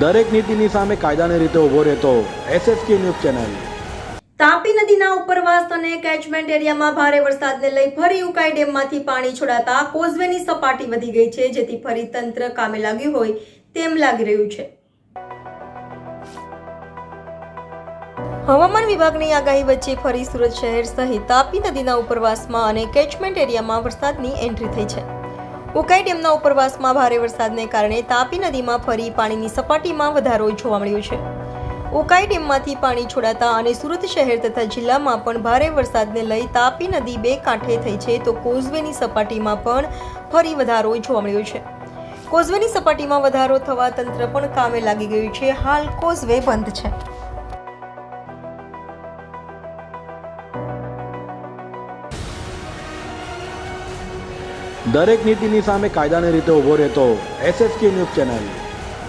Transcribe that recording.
દરેક નીતિની સામે કાયદાની રીતે ઊભો રહેતો SSK ન્યૂઝ ચેનલ। તાપી નદીના ઉપરવાસ અને કેચમેન્ટ એરિયામાં ભારે વરસાદને લઈ ફરી ઉકાઈ ડેમમાંથી પાણી છોડાતા કોઝવેની સપાટી વધી ગઈ છે, જેથી ફરી તંત્ર કામે લાગ્યું હોય તેમ લાગી રહ્યું છે। હવામાન વિભાગની આગાહી વચ્ચે ફરી સુરત શહેર સહિત તાપી નદીના ઉપરવાસમાં અને કેચમેન્ટ એરિયામાં વરસાદની એન્ટ્રી થઈ છે। ઉકાઈ ડેમના ઉપરવાસમાં ભારે વરસાદને કારણે તાપી નદીમાં ફરી પાણીની સપાટીમાં વધારો જોવા મળ્યો છે। ઉકાઈ ડેમમાંથી પાણી છોડાતા અને સુરત શહેર તથા જિલ્લામાં પણ ભારે વરસાદને લઈ તાપી નદી બે કાંઠે થઈ છે, તો કોઝવેની સપાટીમાં પણ ફરી વધારો જોવા મળ્યો છે। કોઝવેની સપાટીમાં વધારો થવા તંત્ર પણ કામે લાગી ગયું છે। હાલ કોઝવે બંધ છે। દરેક નીતિની સામે કાયદાની રીતે ઊભો રહેતો SSK ન્યૂઝ ચેનલ।